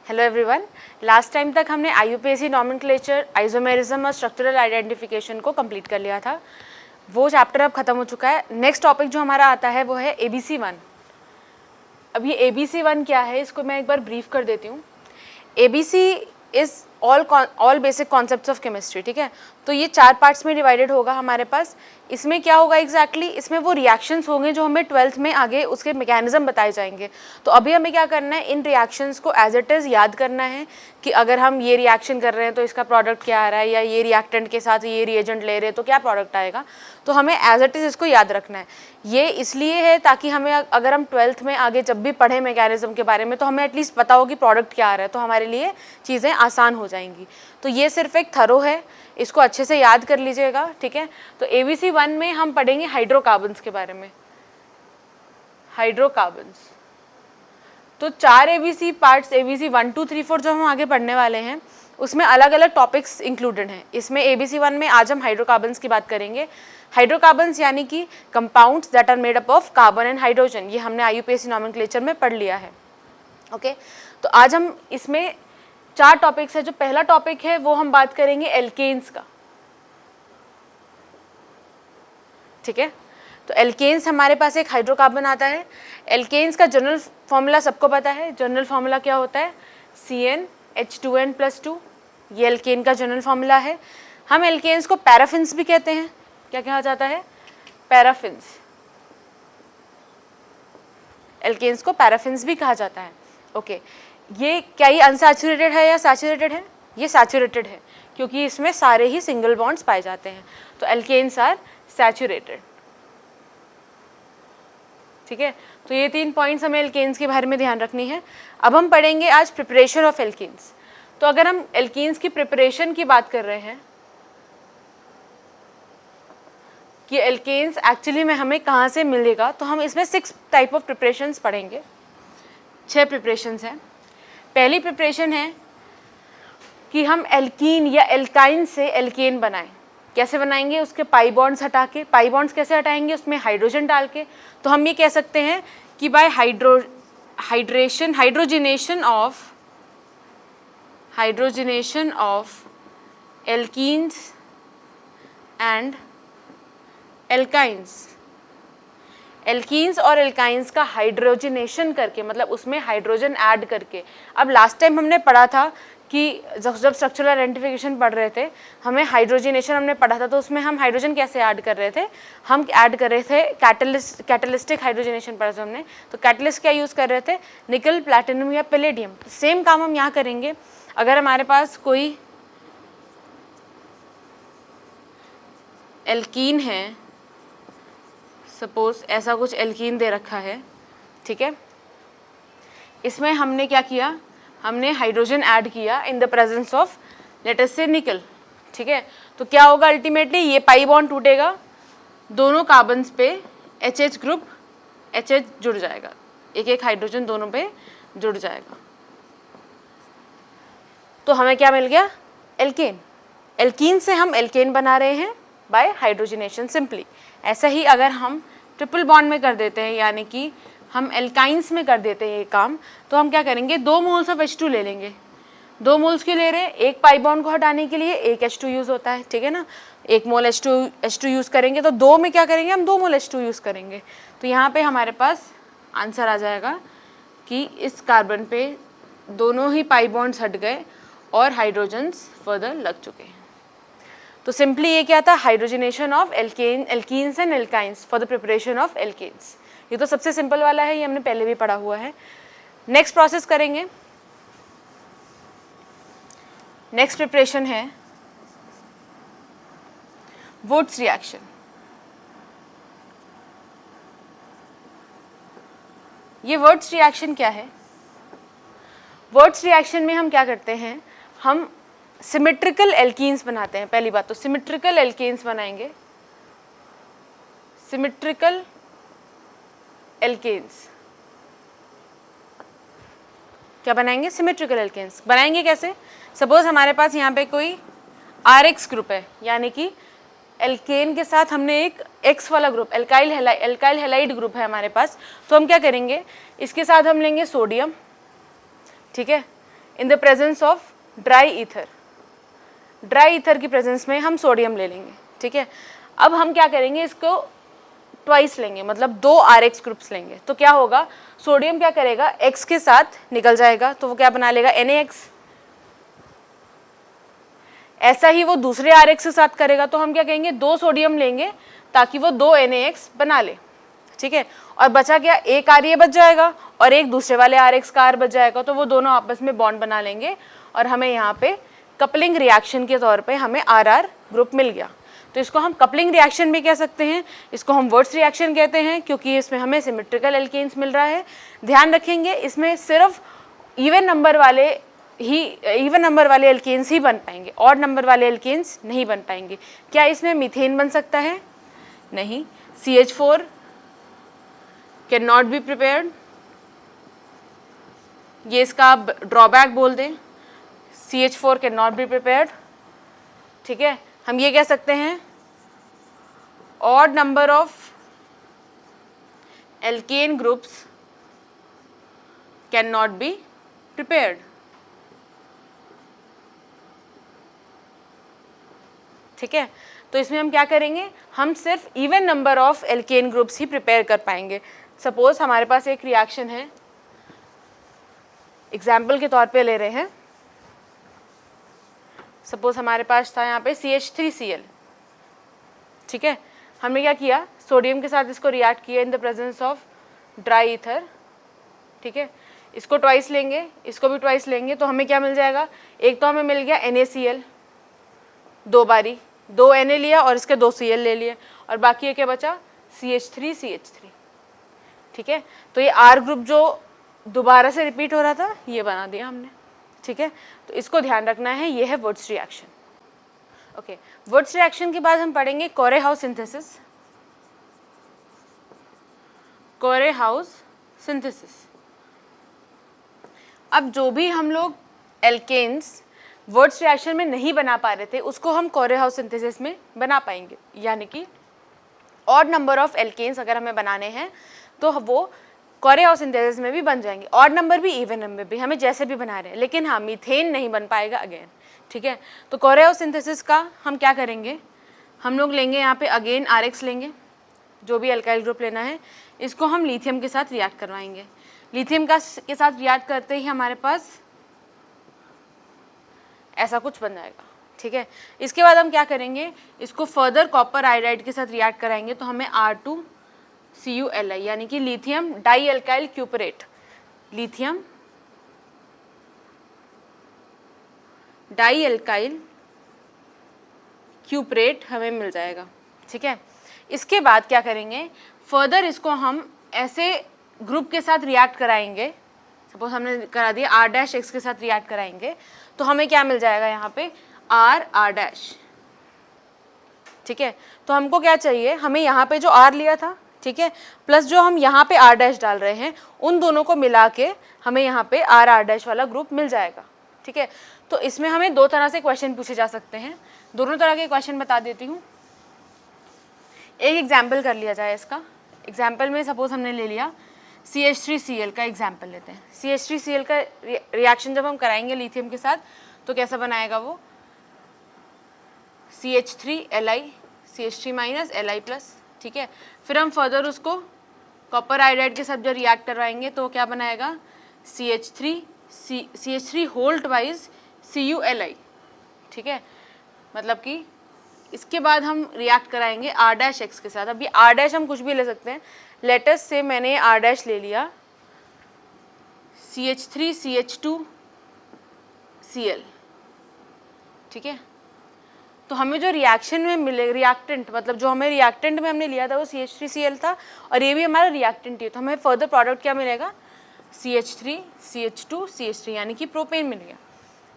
Hello everyone. Last time तक हमने IUPAC nomenclature, isomerism और स्ट्रक्चरल आइडेंटिफिकेशन को कंप्लीट कर लिया था। वो चैप्टर अब खत्म हो चुका है। नेक्स्ट टॉपिक जो हमारा आता है वो है ABC1। अब ये ABC1 क्या है, इसको मैं एक बार ब्रीफ कर देती हूँ। ABC is all basic concepts of chemistry, ठीक है। तो ये 4 पार्ट्स में डिवाइडेड होगा हमारे पास। इसमें क्या होगा एग्जैक्टली, इसमें वो रिएक्शंस होंगे जो हमें 12th में आगे उसके मैकेनिज्म बताए जाएंगे। तो अभी हमें क्या करना है, इन रिएक्शंस को एज इट इज़ याद करना है कि अगर हम ये रिएक्शन कर रहे हैं तो इसका प्रोडक्ट क्या आ रहा है, या ये रिएक्टेंट के साथ ये रिएजेंट ले रहे हैं तो क्या प्रोडक्ट आएगा। तो हमें एज इट इज़ इसको याद रखना है। ये इसलिए है ताकि हमें अगर हम 12th में आगे जब भी पढ़ें मैकेनिज्म के बारे में तो हमें एटलीस्ट पता हो कि प्रोडक्ट क्या आ रहा है, तो हमारे लिए चीज़ें आसान हो जाएंगी। तो ये सिर्फ एक थरो है, इसको अच्छे से याद कर लीजिएगा, ठीक है। तो ABC1 में हम पढ़ेंगे हाइड्रोकार्बन्स के बारे में। हाइड्रोकार्बन्स तो 4 ABC पार्ट्स, ABC 1, 2, 3, 4 जो हम आगे पढ़ने वाले हैं उसमें अलग अलग टॉपिक्स इंक्लूडेड हैं। इसमें ABC1 में आज हम हाइड्रोकार्बन्स की बात करेंगे। हाइड्रोकार्बन्स यानी कि compounds that are made up of carbon and hydrogen, ये हमने IUPAC नॉमेनक्लेचर में पढ़ लिया है। ओके, तो आज हम इसमें 4 टॉपिक्स है। जो पहला टॉपिक है वो हम बात करेंगे एल्केन्स का, ठीक है। तो एल्केन्स हमारे पास एक हाइड्रोकार्बन आता है। एल्केन्स का जनरल फॉर्मूला सबको पता है। जनरल फॉर्मूला क्या होता है, CnH2n+2, ये एल्केन का जनरल फॉर्मूला है। हम एल्केन्स को पैराफिन्स भी कहते हैं। क्या कहा जाता है, पैराफिन्स। एल्केन्स को पैराफिन्स भी कहा जाता है। ओके, ये क्या ये अनसैचुरेटेड है या सैचुरेटेड है, ये सैचुरेटेड है क्योंकि इसमें सारे ही सिंगल बॉन्ड्स पाए जाते हैं। तो एल्केन्स आर सैचुरेटेड, ठीक है। तो ये 3 पॉइंट्स हमें एल्केन्स के बारे में ध्यान रखनी है। अब हम पढ़ेंगे आज प्रिपरेशन ऑफ एल्केन्स। तो अगर हम एल्केन्स की प्रिपरेशन की बात कर रहे हैं कि एल्केन्स एक्चुअली में हमें कहाँ से मिलेगा, तो हम इसमें 6 टाइप ऑफ प्रिपरेशंस पढ़ेंगे। 6 प्रिपरेशंस हैं। पहली प्रिपरेशन है कि हम एल्कीन या एल्काइन से एल्केन बनाएं। कैसे बनाएंगे, उसके पाई बॉन्ड्स हटा के। पाई बॉन्ड्स कैसे हटाएंगे, उसमें हाइड्रोजन डाल के। तो हम ये कह सकते हैं कि by hydrogenation of alkenes and alkynes. Alkenes और एल्काइंस का हाइड्रोजिनेशन करके, मतलब उसमें हाइड्रोजन ऐड करके। अब लास्ट टाइम हमने पढ़ा था कि जब स्ट्रक्चरल आइडेंटिफिकेशन पढ़ रहे थे, हमें हाइड्रोजिनेशन हमने पढ़ा था, तो उसमें हम हाइड्रोजन कैसे ऐड कर रहे थे, हम ऐड कर रहे थे कैटलिस्टिक हाइड्रोजिनेशन पढ़ा था हमने। तो कैटलिस्ट क्या यूज़ कर रहे थे, निकल, प्लैटिनम या पैलेडियम। तो सेम काम हम यहाँ करेंगे। अगर हमारे पास कोई एल्कीन है, सपोज ऐसा कुछ एल्कीन दे रखा है, ठीक है। इसमें हमने क्या किया, हमने हाइड्रोजन ऐड किया in the presence of let us से निकल, ठीक है। तो क्या होगा अल्टीमेटली, ये पाई बॉन्ड टूटेगा, दोनों कार्बन्स पे HH ग्रुप HH जुड़ जाएगा, एक एक हाइड्रोजन दोनों पे जुड़ जाएगा। तो हमें क्या मिल गया, एल्केन। एल्कीन से हम एल्केन बना रहे हैं बाय हाइड्रोजिनेशन सिंपली। ऐसा ही अगर हम ट्रिपल बॉन्ड में कर देते हैं, यानी कि हम एल्काइंस में कर देते हैं ये काम, तो हम क्या करेंगे, 2 मोल्स ऑफ H2 ले लेंगे। 2 मोल्स क्यों ले रहे हैं, एक पाई बॉन्ड को हटाने के लिए एक H2 यूज़ होता है, ठीक है ना। 1 मोल H2 यूज़ करेंगे तो 2 में क्या करेंगे, हम 2 मोल H2 यूज़ करेंगे। तो यहाँ पे हमारे पास आंसर आ जाएगा कि इस कार्बन पे दोनों ही पाई बॉन्ड्स हट गए और हाइड्रोजन्स फर्दर लग चुके हैं। तो सिंपली ये क्या था, hydrogenation of alkenes and alkynes for the preparation of alkanes. ये तो सबसे सिंपल वाला है, ये हमने पहले भी पढ़ा हुआ है। नेक्स्ट प्रोसेस करेंगे। नेक्स्ट प्रिपरेशन है वुड्स रिएक्शन। ये वुड्स रिएक्शन क्या है, वुड्स रिएक्शन में हम क्या करते हैं, हम सिमेट्रिकल एल्कीन्स बनाते हैं। पहली बात तो सिमेट्रिकल एल्केन्स बनाएंगे, सिमेट्रिकल एल्केन्स। क्या बनाएंगे, सिमेट्रिकल एल्केन्स बनाएंगे। कैसे, सपोज हमारे पास यहाँ पे कोई RX ग्रुप है, यानी कि एल्केन के साथ हमने एक X वाला ग्रुप, एल्काइल हैलाइड ग्रुप है हमारे पास। तो हम क्या करेंगे, इसके साथ हम लेंगे सोडियम, ठीक है, in the presence of dry ether, dry ether की प्रेजेंस में हम सोडियम ले लेंगे, ठीक है। अब हम क्या करेंगे, इसको ट्वाइस लेंगे, मतलब 2 RX ग्रुप्स लेंगे। तो क्या होगा, सोडियम क्या करेगा, X के साथ निकल जाएगा, तो वो क्या बना लेगा, NaX। ऐसा ही वो दूसरे RX के साथ करेगा, तो हम क्या कहेंगे, 2 सोडियम लेंगे ताकि वो 2 NaX बना ले, ठीक है। और बचा क्या, एक R ये बच जाएगा और एक दूसरे वाले RX का R बच जाएगा, तो वो दोनों आपस में बॉन्ड बना लेंगे और हमें यहाँ पे कपलिंग रिएक्शन के तौर पे हमें RR ग्रुप मिल गया। तो इसको हम कपलिंग रिएक्शन भी कह सकते हैं, इसको हम वर्ट्स रिएक्शन कहते हैं, क्योंकि इसमें हमें सिमेट्रिकल एल्केन्स मिल रहा है। ध्यान रखेंगे इसमें सिर्फ इवन नंबर वाले एल्केन्स ही बन पाएंगे, ऑड नंबर वाले एल्केन्स नहीं बन पाएंगे। क्या इसमें मीथेन बन सकता है, नहीं। CH4 can not be prepared, ये इसका आप ड्रॉबैक बोल दें, CH4 can not be prepared, ठीक है। हम ये कह सकते हैं odd number of alkene groups can not be prepared, ठीक है। तो इसमें हम क्या करेंगे, हम सिर्फ even number of alkene groups he prepare कर पाएंगे। सपोज हमारे पास एक रिएक्शन है, एग्जाम्पल के तौर पे ले रहे हैं, सपोज हमारे पास था यहाँ पे CH3Cl, ठीक है। हमने क्या किया, सोडियम के साथ इसको रिएक्ट किया in the presence of dry ether, ठीक है। इसको ट्वाइस लेंगे, इसको भी ट्वाइस लेंगे, तो हमें क्या मिल जाएगा, एक तो हमें मिल गया NaCl, 2 बारी 2 Na लिया और इसके 2 Cl ले लिए, और बाकी क्या बचा, CH3, ठीक है। तो ये R ग्रुप जो दोबारा से रिपीट हो रहा था, ये बना दिया हमने, ठीक है। तो इसको ध्यान रखना है, ये है वर्ट्स रिएक्शन। ओके, वर्ट्स रिएक्शन के बाद हम पढ़ेंगे कोरे-हाउस सिंथेसिस। कोरे-हाउस सिंथेसिस, अब जो भी हम लोग एल्केन्स वर्ट्स रिएक्शन में नहीं बना पा रहे थे, उसको हम कोरे-हाउस सिंथेसिस में बना पाएंगे। यानी कि ऑड नंबर ऑफ एल्केन्स अगर हमें बनाने हैं तो वो कोरे-हाउस सिंथेसिस में भी बन जाएंगे, ऑड नंबर भी इवन नंबर भी, हमें जैसे भी बना रहे हैं। लेकिन हाँ, मीथेन नहीं बन पाएगा अगेन, ठीक है। तो कोरे-हाउस सिंथेसिस का हम क्या करेंगे, हम लोग लेंगे यहाँ पे अगेन RX लेंगे, जो भी अल्काइल ग्रुप लेना है, इसको हम लिथियम के साथ रिएक्ट करवाएंगे। लिथियम के साथ रिएक्ट करते ही हमारे पास ऐसा कुछ बन जाएगा, ठीक है। इसके बाद हम क्या करेंगे, इसको फर्दर कॉपर आयोडाइड के साथ रिएक्ट कराएंगे, तो हमें R2CuLi यानी कि lithium dialkyl cuprate, lithium dialkyl cuprate हमें मिल जाएगा, ठीक है। इसके बाद क्या करेंगे, फर्दर इसको हम ऐसे ग्रुप के साथ रिएक्ट कराएंगे, सपोज हमने करा दिया R' के साथ रिएक्ट कराएंगे, तो हमें क्या मिल जाएगा यहाँ पे R', ठीक है। तो हमको क्या चाहिए, हमें यहाँ पे जो R लिया था, ठीक है, प्लस जो हम यहाँ पे R' डाल रहे हैं, उन दोनों को मिला के हमें यहाँ पे R' वाला ग्रुप मिल जाएगा, ठीक है। तो इसमें हमें 2 तरह से क्वेश्चन पूछे जा सकते हैं, दोनों तरह के क्वेश्चन बता देती हूँ। एक एग्जाम्पल कर लिया जाए इसका। एग्जाम्पल में सपोज हमने ले लिया CH3Cl का एग्जाम्पल लेते हैं। CH3Cl का रिएक्शन जब हम कराएंगे लिथियम के साथ, तो कैसा बनाएगा वो, CH3Li, CH3- Li+, ठीक है। फिर हम फर्दर उसको कॉपर आयोडाइड के साथ जब रिएक्ट करवाएंगे, तो क्या बनाएगा, CH3 होल ट्वाइस CuLi, ठीक है। मतलब कि इसके बाद हम रिएक्ट कराएंगे R' के साथ। अब ये R' हम कुछ भी ले सकते हैं, लेटस से मैंने R' ले लिया CH3CH2Cl, ठीक है। तो हमें जो रिएक्शन में मिले, रिएक्टेंट मतलब जो हमें रिएक्टेंट में हमने लिया था वो CH3Cl था, और ये भी हमारा रिएक्टेंट ही, तो हमें फर्दर प्रोडक्ट क्या मिलेगा, CH3CH2CH3 यानी कि प्रोपेन मिल गया।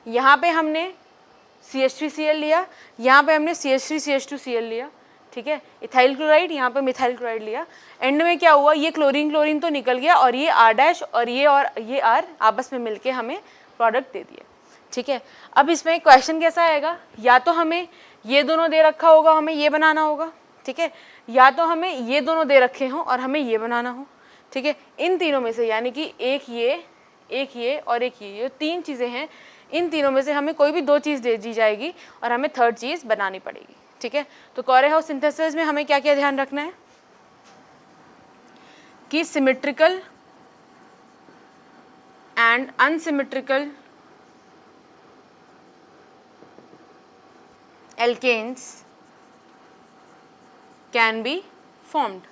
यहाँ पे हमने CH3Cl लिया, यहाँ पे हमने CH3CH2Cl लिया, ठीक है। इथाइल क्लोराइड, यहाँ पे मिथाइल क्लोराइड लिया। एंड में क्या हुआ, ये क्लोरीन तो निकल गया, और ये R' और ये R आपस में मिलके हमें प्रोडक्ट दे दिया, ठीक है। अब इसमें क्वेश्चन कैसा आएगा, या तो हमें ये दोनों दे रखा होगा, हमें ये बनाना होगा, ठीक है, या तो हमें ये दोनों दे रखे हों और हमें ये बनाना हो, ठीक है। इन तीनों में से, यानी कि एक एक ये और एक ये 3 चीज़ें हैं। इन तीनों में से हमें कोई भी 2 चीज़ दे दी जाएगी और हमें थर्ड चीज़ बनानी पड़ेगी, ठीक है। तो कॉरेहाउस सिंथेसिस में हमें क्या क्या ध्यान रखना है कि symmetrical and unsymmetrical alkanes can be formed.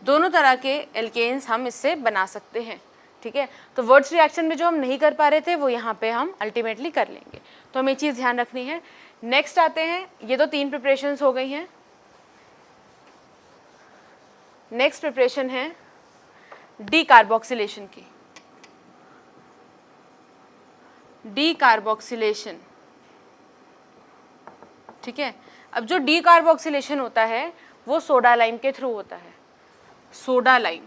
दोनों तरह के एल्केन्स हम इससे बना सकते हैं, ठीक है। तो वर्ड्स रिएक्शन में जो हम नहीं कर पा रहे थे वो यहाँ पे हम अल्टीमेटली कर लेंगे, तो हमें ये चीज़ ध्यान रखनी है। नेक्स्ट आते हैं, ये तो 3 प्रिपरेशंस हो गई हैं। नेक्स्ट प्रिपरेशन है डीकार्बोक्सिलेशन की। डीकार्बोक्सिलेशन, ठीक है। अब जो डीकार्बोक्सिलेशन होता है वो सोडा लाइम के थ्रू होता है। सोडा लाइम,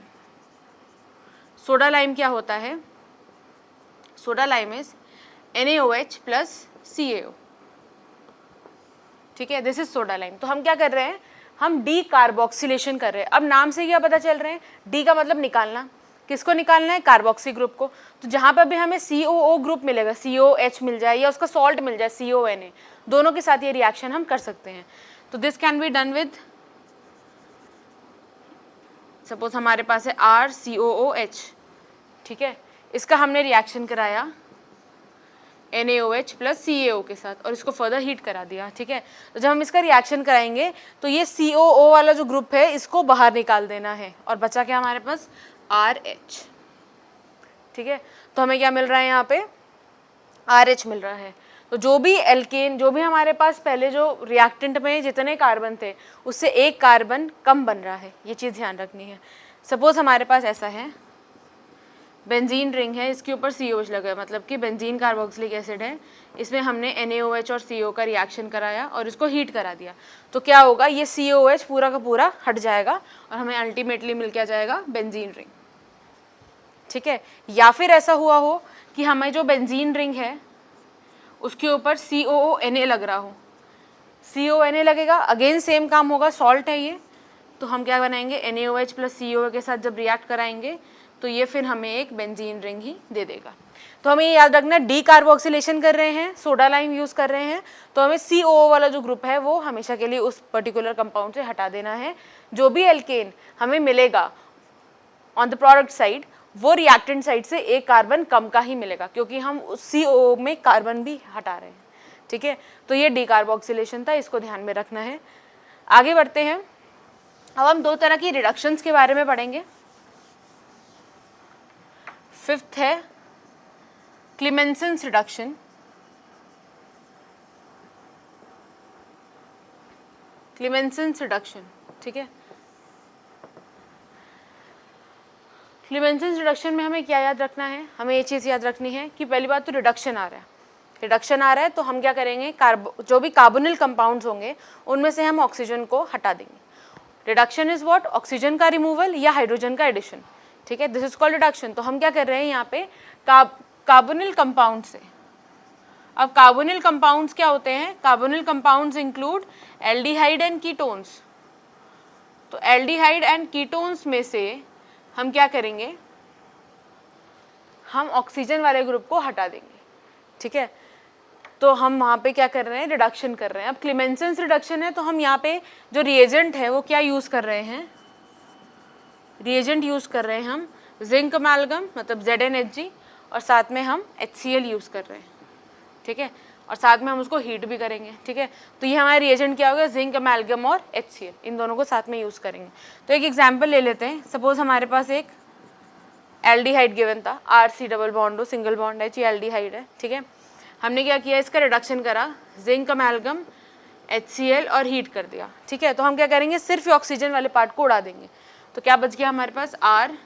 सोडा लाइम क्या होता है? Soda lime is NaOH plus CaO, ठीक है, दिस इज सोडा लाइम। तो हम क्या कर रहे हैं, हम डीकार्बोक्सिलेशन कर रहे हैं। अब नाम से क्या पता चल रहे हैं, डी का मतलब निकालना, किसको निकालना है, कार्बोक्सी ग्रुप को। तो जहाँ पर भी हमें COO ग्रुप मिलेगा, COH मिल जाए या उसका सॉल्ट मिल जाए CONA, दोनों के साथ ये रिएक्शन हम कर सकते हैं। तो this can be done with, suppose हमारे पास है RCOOH, ठीक है, इसका हमने रिएक्शन कराया NaOH प्लस CaO के साथ और इसको फर्दर हीट करा दिया, ठीक है। तो जब हम इसका रिएक्शन कराएंगे तो ये COO वाला जो ग्रुप है इसको बाहर निकाल देना है और बचा क्या हमारे पास, RH, ठीक है। तो हमें क्या मिल रहा है यहाँ पे, RH मिल रहा है। तो जो भी एल्केन, जो भी हमारे पास पहले जो रिएक्टेंट में जितने कार्बन थे उससे एक कार्बन कम बन रहा है, ये चीज़ ध्यान रखनी है। सपोज हमारे पास ऐसा है, बेंजीन रिंग है, इसके ऊपर COH लगा है, मतलब कि बेंजीन कार्बोक्सिलिक एसिड है, इसमें हमने NaOH और CO का रिएक्शन कराया और इसको हीट करा दिया। तो क्या होगा, ये COH पूरा का पूरा हट जाएगा और हमें अल्टीमेटली मिल क्या जाएगा, बेंजीन रिंग, ठीक है। या फिर ऐसा हुआ हो कि हमें जो बेंजीन रिंग है उसके ऊपर COONA लग रहा हो, CONA लगेगा, अगेन सेम काम होगा, सॉल्ट है ये, तो हम क्या बनाएंगे, NaOH प्लस COO के साथ जब रिएक्ट कराएंगे तो ये फिर हमें एक बेंजीन रिंग ही दे देगा। तो हमें ये याद रखना, डीकार्बोक्सिलेशन कर रहे हैं, सोडा लाइम यूज़ कर रहे हैं, तो हमें COO वाला जो ग्रुप है वो हमेशा के लिए उस पर्टिकुलर कंपाउंड से हटा देना है। जो भी एल्केन हमें मिलेगा ऑन द प्रोडक्ट साइड वो रिएक्टेंट साइड से एक कार्बन कम का ही मिलेगा, क्योंकि हम उस COO में कार्बन भी हटा रहे हैं, ठीक है। तो ये डीकार्बोक्सिलेशन था, इसको ध्यान में रखना है। आगे बढ़ते हैं, अब हम 2 तरह की रिडक्शंस के बारे में पढ़ेंगे। 5th है क्लीमेंसेंस रिडक्शन। क्लीमेंसेंस रिडक्शन, ठीक है। क्लीमेंसेंस रिडक्शन में हमें क्या याद रखना है, हमें ये चीज़ याद रखनी है कि पहली बात तो रिडक्शन आ रहा है, रिडक्शन आ रहा है तो हम क्या करेंगे, जो भी कार्बोनिल कंपाउंड्स होंगे उनमें से हम ऑक्सीजन को हटा देंगे। रिडक्शन इज व्हाट, ऑक्सीजन का रिमूवल या हाइड्रोजन का एडिशन, ठीक है, दिस इज कॉल्ड रिडक्शन। तो हम क्या कर रहे हैं यहाँ पे, कार्बोनिल कंपाउंड से। अब कार्बोनिल कंपाउंड्स क्या होते हैं, carbonyl compounds include aldehyde and ketones. तो एल्डिहाइड एंड कीटोन्स में से हम क्या करेंगे, हम ऑक्सीजन वाले ग्रुप को हटा देंगे, ठीक है। तो हम वहाँ पे क्या कर रहे हैं, रिडक्शन कर रहे हैं। अब क्लीमेंसेंस रिडक्शन है तो हम यहाँ पे जो रिएजेंट है वो क्या यूज़ कर रहे हैं, रिएजेंट यूज़ कर रहे हैं हम जिंक अमेलगम, मतलब ZnHg, और साथ में हम HCl यूज़ कर रहे हैं, ठीक है, और साथ में हम उसको हीट भी करेंगे, ठीक है। तो ये हमारा रिएजेंट क्या होगा, जिंक अमेलगम और HCl, इन दोनों को साथ में यूज़ करेंगे। तो एक एग्जाम्पल ले लेते हैं, सपोज हमारे पास एक एल्डिहाइड गिवन था, RC डबल बॉन्ड हो, सिंगल बॉन्ड है, ये एल्डिहाइड है, ठीक है। हमने क्या किया, इसका रिडक्शन करा, जिंक अमेलगम, HCl और हीट कर दिया, ठीक है। तो हम क्या करेंगे, सिर्फ ऑक्सीजन वाले पार्ट को उड़ा देंगे, तो क्या बच गया हमारे पास, RCH3,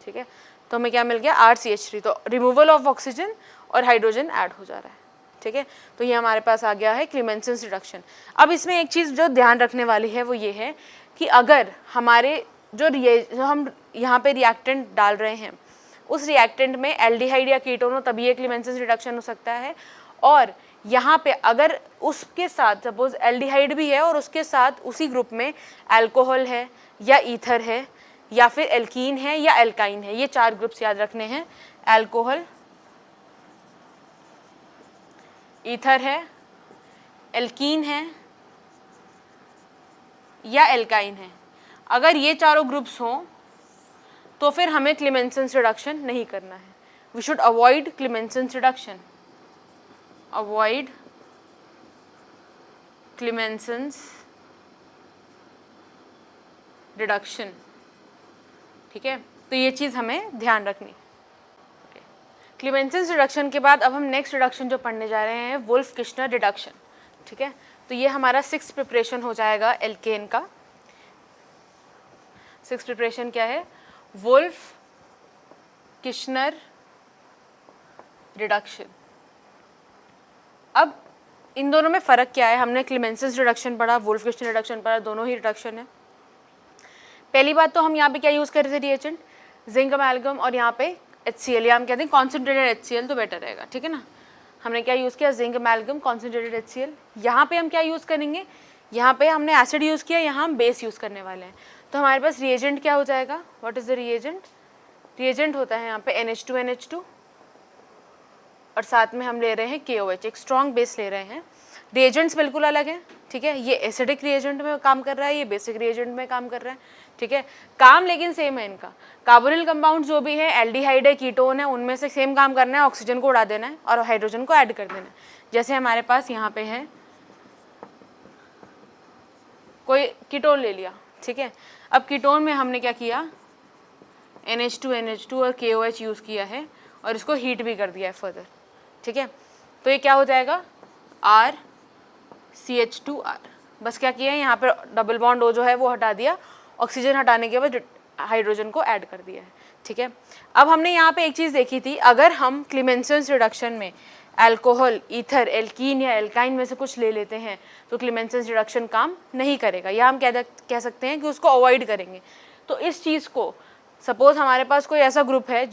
ठीक है। तो हमें क्या मिल गया, RCH3। तो रिमूवल ऑफ ऑक्सीजन और हाइड्रोजन ऐड हो जा रहा है, ठीक है। तो ये हमारे पास आ गया है क्लीमेंसेंस रिडक्शन। अब इसमें एक चीज़ जो ध्यान रखने वाली है वो ये है कि अगर हमारे जो हम यहाँ पे रिएक्टेंट डाल रहे हैं उस रिएक्टेंट में एल्डिहाइड या कीटोन हो तभी ये क्लीमेंसेंस रिडक्शन हो सकता है, और यहाँ पे अगर उसके साथ सपोज एल्डिहाइड भी है और उसके साथ उसी ग्रुप में अल्कोहल है या ईथर है या फिर एल्कीन है या एल्काइन है। ये 4 ग्रुप्स याद रखने हैं, अल्कोहल, ईथर है, एल्कीन है या एल्काइन है। अगर ये चारों ग्रुप्स हों तो फिर हमें क्लेमेंसन्स रिडक्शन नहीं करना है। We should avoid Clemmensen's reduction, avoid Clemmensen's reduction. ठीक है, तो ये चीज़ हमें ध्यान रखनी। क्लेमेंसन्स रिडक्शन के बाद अब हम नेक्स्ट रिडक्शन जो पढ़ने जा रहे हैं, वुल्फ किश्नर रिडक्शन। ठीक है, तो ये हमारा 6th प्रिपरेशन हो जाएगा एल्केन का। 6th प्रिपरेशन क्या है? Wolff Kishner reduction. अब इन दोनों में फ़र्क क्या है? हमने क्लेमेंसन्स रिडक्शन पढ़ा, वुल्फ किश्नर रिडक्शन पढ़ा, दोनों ही रिडक्शन है। पहली बात तो हम यहाँ पे क्या यूज़ कर रहे थे रिएजेंट? जिंक अमेलगम, और यहाँ पे HCl, या हम कहते हैं कॉन्सेंट्रेटेड HCl तो बेटर रहेगा। ठीक है ना, हमने क्या यूज़ किया? Zinc amalgam, concentrated HCl। यहाँ पे हम क्या यूज़ करेंगे? यहाँ पे हमने एसिड यूज़ किया, यहाँ हम बेस यूज़ करने वाले हैं। तो हमारे पास रिएजेंट क्या हो जाएगा? What is the reagent? Reagent होता है यहाँ पे NH2NH2, और साथ में हम ले रहे हैं KOH, एक स्ट्रॉन्ग बेस ले रहे हैं। रिएजेंट्स बिल्कुल अलग हैं। ठीक है, ये एसिडिक रिएजेंट में काम कर रहा है, ये बेसिक रिएजेंट में काम कर रहा है। ठीक है, काम लेकिन सेम है इनका। कार्बोनिल कंपाउंड जो भी है, एल्डिहाइड है, कीटोन है, उनमें से सेम काम करना है, ऑक्सीजन को उड़ा देना है और हाइड्रोजन को ऐड कर देना है। जैसे हमारे पास यहाँ पे है कोई कीटोन ले लिया। ठीक है, अब कीटोन में हमने क्या किया? NH2NH2 और KOH यूज़ किया है और इसको हीट भी कर दिया है फर्दर। ठीक है, तो ये क्या हो जाएगा? RCH2R। बस क्या किया है यहाँ पर? डबल बॉन्ड O जो है वो हटा दिया, ऑक्सीजन हटाने के बाद हाइड्रोजन को ऐड कर दिया है। ठीक है, अब हमने यहाँ पे एक चीज़ देखी थी, अगर हम क्लेमेंसन्स रिडक्शन में अल्कोहल, ईथर, एल्कीन या एल्काइन में से कुछ ले लेते हैं तो क्लेमेंसन्स रिडक्शन काम नहीं करेगा, या हम कह सकते हैं कि उसको अवॉइड करेंगे। तो इस चीज़ को, सपोज हमारे पास कोई ऐसा ग्रुप है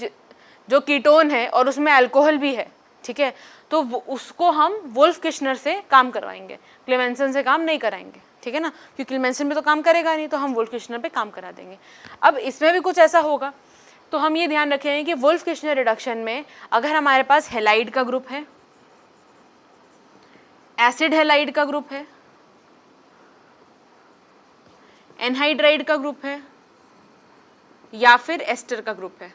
जो कीटोन है और उसमें अल्कोहल भी है, ठीक है, तो उसको हम वुल्फ किश्नर से काम करवाएंगे, क्लेमेंसन से काम नहीं कराएंगे। ठीक है ना, क्योंकि क्लेमेंसन में तो काम करेगा नहीं, तो हम वुल्फ किश्नर पे काम करा देंगे। अब इसमें भी कुछ ऐसा होगा, तो हम ये ध्यान रखेंगे कि वुल्फ किश्नर रिडक्शन में अगर हमारे पास हेलाइड का ग्रुप है, एसिड हेलाइड का ग्रुप है, एनहाइड्राइड का ग्रुप है या फिर एस्टर का ग्रुप है,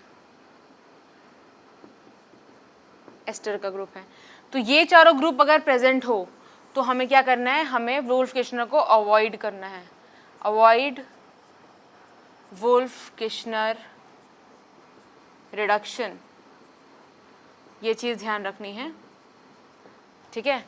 एस्टर का ग्रुप है, तो ये चारों ग्रुप अगर प्रेजेंट हो तो हमें क्या करना है? हमें वुल्फ किश्नर को अवॉइड करना है। अवॉइड वुल्फ किश्नर रिडक्शन, ये चीज़ ध्यान रखनी है। ठीक है,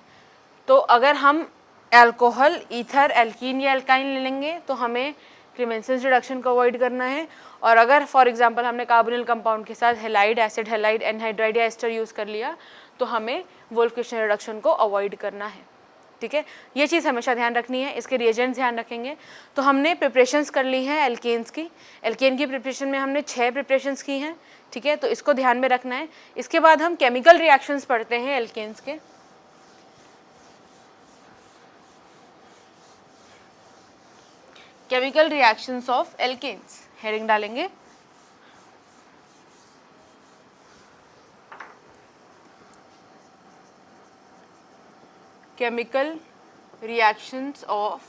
तो अगर हम अल्कोहल, ईथर, एल्कीन या एल्काइन ले लेंगे तो हमें क्लेमेंसन्स रिडक्शन को अवॉइड करना है। और अगर फॉर एग्जांपल हमने कार्बोनिल कंपाउंड के साथ हेलाइड, एसिड हेलाइड, एनहाइड्राइड या एस्टर यूज़ कर लिया तो हमें वुल्फ किश्नर रिडक्शन को अवॉइड करना है। ठीक है, ये चीज़ हमेशा ध्यान रखनी है। इसके रिएजेंट्स ध्यान रखेंगे। तो हमने प्रिपरेशंस कर ली हैं एल्केन्स की। एल्केन की प्रिपरेशन में हमने 6 प्रिपरेशंस की हैं। ठीक है, तो इसको ध्यान में रखना है। इसके बाद हम केमिकल रिएक्शंस पढ़ते हैं एल्केन्स के। Chemical reactions of alkenes, heading डालेंगे। Chemical reactions of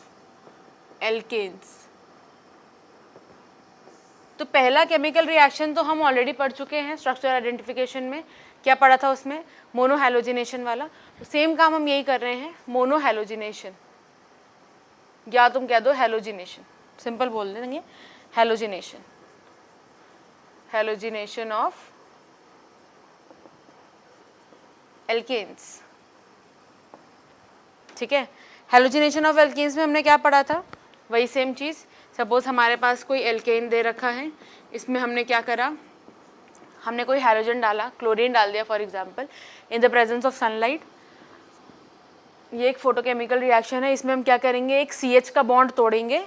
alkenes. तो पहला केमिकल रिएक्शन तो हम ऑलरेडी पढ़ चुके हैं स्ट्रक्चर आइडेंटिफिकेशन में। क्या पढ़ा था उसमें? मोनोहैलोजिनेशन वाला। तो सेम काम हम यही कर रहे हैं, मोनोहैलोजिनेशन, या तुम कह दो हैलोजिनेशन, सिंपल बोल देंगे हैलोजिनेशन। Halogenation of alkanes. ठीक है, हैलोजिनेशन ऑफ एल्केन्स में हमने क्या पढ़ा था? वही सेम चीज़। सपोज हमारे पास कोई एल्केन दे रखा है, इसमें हमने क्या करा? हमने कोई हैलोजन डाला, क्लोरीन डाल दिया for example, in the presence of sunlight. ये एक फोटोकेमिकल रिएक्शन है। इसमें हम क्या करेंगे? एक CH का बॉन्ड तोड़ेंगे।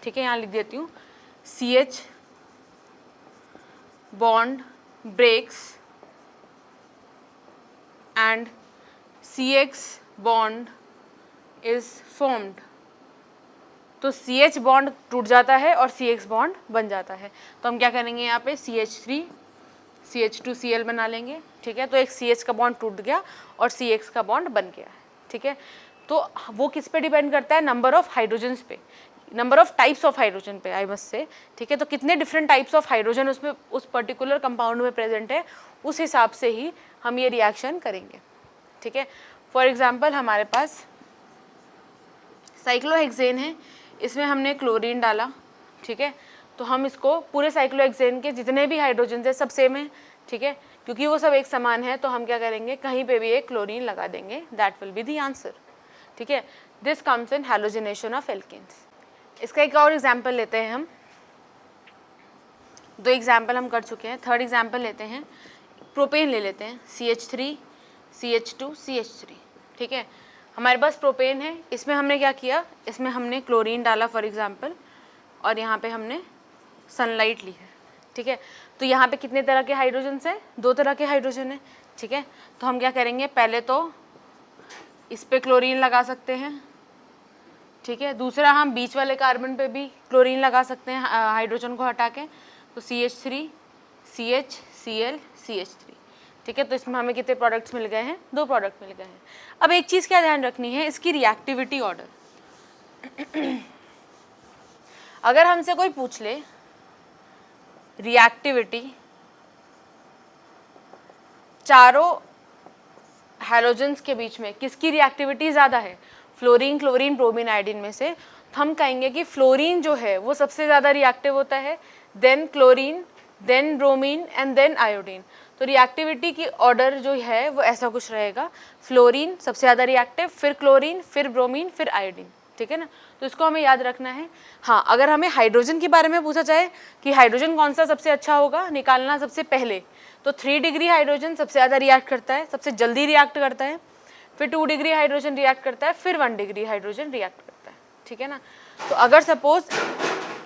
ठीक है, यहाँ लिख देती हूँ, CH bond breaks and CX bond is formed. तो CH बॉन्ड टूट जाता है और CX बॉन्ड बन जाता है। तो हम क्या करेंगे यहाँ पे CH3 CH2Cl बना लेंगे, ठीक है। तो एक CH का बॉन्ड टूट गया और CX का बॉन्ड बन गया है, ठीक है। तो वो किस पे डिपेंड करता है, नंबर ऑफ हाइड्रोजन्स पे, number of types of hydrogen पे, आई मस्ट से, ठीक है। तो कितने डिफरेंट टाइप्स ऑफ हाइड्रोजन उसमें उस पर्टिकुलर कंपाउंड में प्रेजेंट है, उस हिसाब से ही हम ये रिएक्शन करेंगे, ठीक है। फॉर एग्जाम्पल हमारे पास साइक्लोहेक्सेन है, इसमें हमने क्लोरीन डाला, ठीक है। तो हम इसको पूरे साइक्लोहेक्सेन के जितने भी हाइड्रोजन है सब सेम है, ठीक है, क्योंकि वो सब एक समान है। तो हम क्या करेंगे, कहीं पे भी एक क्लोरीन लगा देंगे, that will be the answer, ठीक है। This comes in halogenation of alkanes. इसका एक और एग्जाम्पल लेते हैं हम, 2 एग्जाम्पल हम कर चुके हैं, थर्ड एग्जाम्पल लेते हैं, प्रोपेन ले लेते हैं, CH3 CH2 CH3, ठीक है। हमारे पास प्रोपेन है, इसमें हमने क्या किया, इसमें हमने क्लोरीन डाला फॉर एग्जांपल, और यहाँ पे हमने सनलाइट ली है, ठीक है। तो यहाँ पे कितने तरह के हाइड्रोजन है, 2 तरह के हाइड्रोजन है, ठीक है। तो हम क्या करेंगे, पहले तो इस पे क्लोरीन लगा सकते हैं, ठीक है। दूसरा हम बीच वाले कार्बन पे भी क्लोरीन लगा सकते हैं हाइड्रोजन को हटा के, तो CH3 CH Cl CH3, ठीक है। तो इसमें हमें कितने प्रोडक्ट्स मिल गए हैं, 2 प्रोडक्ट मिल गए हैं। अब एक चीज़ क्या ध्यान रखनी है, इसकी रिएक्टिविटी ऑर्डर। अगर हमसे कोई पूछ ले रिएक्टिविटी चारों हैलोजेंस के बीच में किसकी रिएक्टिविटी ज़्यादा है, फ्लोरीन क्लोरीन ब्रोमीन आयोडीन में से, तो हम कहेंगे कि फ्लोरीन जो है वो सबसे ज़्यादा रिएक्टिव होता है, then chlorine, then bromine and then iodine. तो रिएक्टिविटी की ऑर्डर जो है वो ऐसा कुछ रहेगा, फ्लोरीन सबसे ज़्यादा रिएक्टिव, फिर क्लोरीन, फिर ब्रोमीन, फिर आयोडीन, ठीक है ना। तो इसको हमें याद रखना है। हाँ, अगर हमें हाइड्रोजन के बारे में पूछा जाए कि हाइड्रोजन कौन सा सबसे अच्छा होगा निकालना सबसे पहले, तो 3 डिग्री हाइड्रोजन सबसे ज़्यादा रिएक्ट करता है, सबसे जल्दी रिएक्ट करता है, फिर 2 डिग्री हाइड्रोजन रिएक्ट करता है, फिर 1 डिग्री हाइड्रोजन रिएक्ट करता है, ठीक है ना। तो अगर सपोज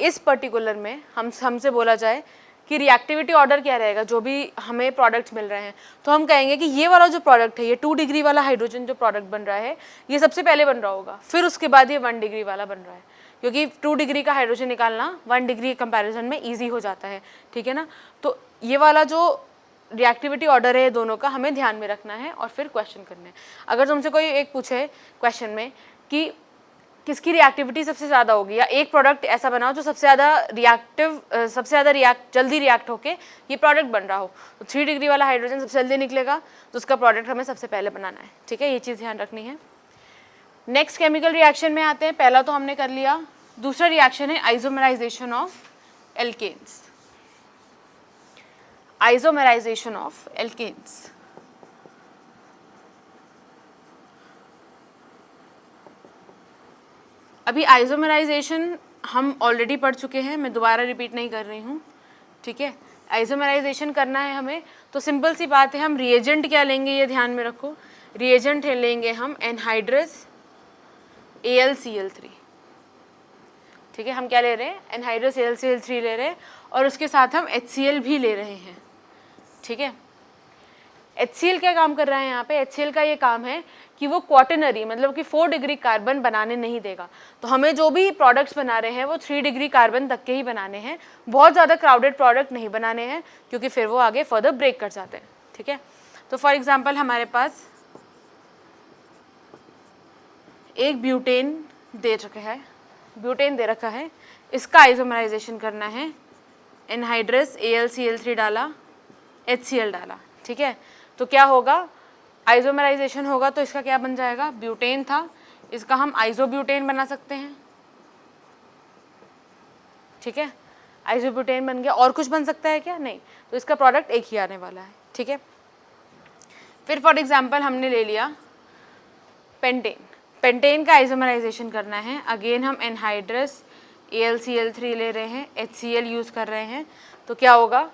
इस पर्टिकुलर में हमसे बोला जाए कि रिएक्टिविटी ऑर्डर क्या रहेगा, जो भी हमें प्रोडक्ट्स मिल रहे हैं, तो हम कहेंगे कि ये वाला जो प्रोडक्ट है, ये 2 डिग्री वाला हाइड्रोजन जो प्रोडक्ट बन रहा है, ये सबसे पहले बन रहा होगा, फिर उसके बाद ये 1 डिग्री वाला बन रहा है, क्योंकि 2 डिग्री का हाइड्रोजन निकालना 1 डिग्री कंपैरिजन में ईजी हो जाता है, ठीक है ना। तो ये वाला जो रिएक्टिविटी ऑर्डर है दोनों का हमें ध्यान में रखना है और फिर क्वेश्चन करना है। अगर तुमसे कोई एक पूछे क्वेश्चन में कि किसकी रिएक्टिविटी सबसे ज़्यादा होगी, या एक प्रोडक्ट ऐसा बनाओ जो सबसे ज़्यादा जल्दी रिएक्ट होके ये प्रोडक्ट बन रहा हो, तो 3 डिग्री वाला हाइड्रोजन सबसे जल्दी निकलेगा, तो उसका प्रोडक्ट हमें सबसे पहले बनाना है, ठीक है। ये चीज़ ध्यान रखनी है। नेक्स्ट केमिकल रिएक्शन में आते हैं। पहला तो हमने कर लिया, दूसरा रिएक्शन है isomerization of alkanes. Isomerization of alkanes, अभी आइसोमराइजेशन हम ऑलरेडी पढ़ चुके हैं, मैं दोबारा रिपीट नहीं कर रही हूँ, ठीक है। आइसोमराइजेशन करना है हमें, तो सिंपल सी बात है, हम रिएजेंट क्या लेंगे ये ध्यान में रखो। रिएजेंट लेंगे हम एनहाइड्रस AlCl3, ठीक है। हम क्या ले रहे हैं, एनहाइड्रस AlCl3 ले रहे हैं, और उसके साथ हम HCl भी ले रहे हैं, ठीक है। HCl क्या काम कर रहा है यहाँ पे, HCl का ये काम है कि वो क्वाटरनरी मतलब कि 4 डिग्री कार्बन बनाने नहीं देगा। तो हमें जो भी प्रोडक्ट्स बना रहे हैं वो 3 डिग्री कार्बन तक के ही बनाने हैं, बहुत ज़्यादा क्राउडेड प्रोडक्ट नहीं बनाने हैं, क्योंकि फिर वो आगे फर्दर ब्रेक कर जाते हैं, ठीक है। तो फॉर एग्जांपल हमारे पास एक ब्यूटेन दे रखा है, इसका आइसोमराइजेशन करना है, एनहाइड्रस AlCl3 डाला, HCl डाला, ठीक है। तो क्या होगा, आइसोमराइजेशन होगा, तो इसका क्या बन जाएगा, ब्यूटेन था, इसका हम आइसोब्यूटेन बना सकते हैं, ठीक है। आइसोब्यूटेन बन गया, और कुछ बन सकता है क्या, नहीं, तो इसका प्रोडक्ट एक ही आने वाला है, ठीक है। फिर फॉर एग्जांपल हमने ले लिया पेंटेन का आइसोमराइजेशन करना है, अगेन हम एनहाइड्रस AlCl3 ले रहे हैं, HCl यूज़ कर रहे हैं, तो क्या होगा,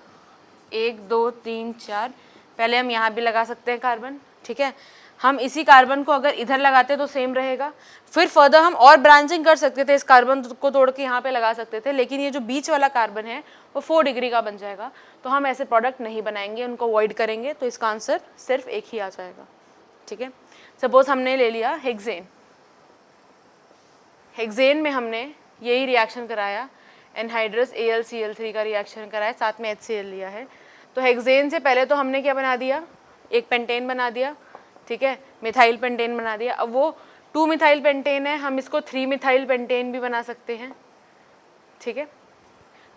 1 2 3 4, पहले हम यहाँ भी लगा सकते हैं कार्बन, ठीक है। हम इसी कार्बन को अगर इधर लगाते तो सेम रहेगा, फिर फर्दर हम और ब्रांचिंग कर सकते थे, इस कार्बन को तोड़ के यहाँ पे लगा सकते थे, लेकिन ये जो बीच वाला कार्बन है वो 4 डिग्री का बन जाएगा, तो हम ऐसे प्रोडक्ट नहीं बनाएंगे, उनको अवॉइड करेंगे, तो इसका आंसर सिर्फ एक ही आ जाएगा, ठीक है। सपोज हमने ले लिया हेक्सेन में हमने यही रिएक्शन कराया, एनहाइड्रस AlCl3 का रिएक्शन कराया, साथ में HCl लिया है। तो हेक्सेन से पहले तो हमने क्या बना दिया, एक पेंटेन बना दिया, ठीक है, मिथाइल पेंटेन बना दिया। अब वो 2 मिथाइल पेंटेन है, हम इसको 3 मिथाइल पेंटेन भी बना सकते हैं, ठीक है।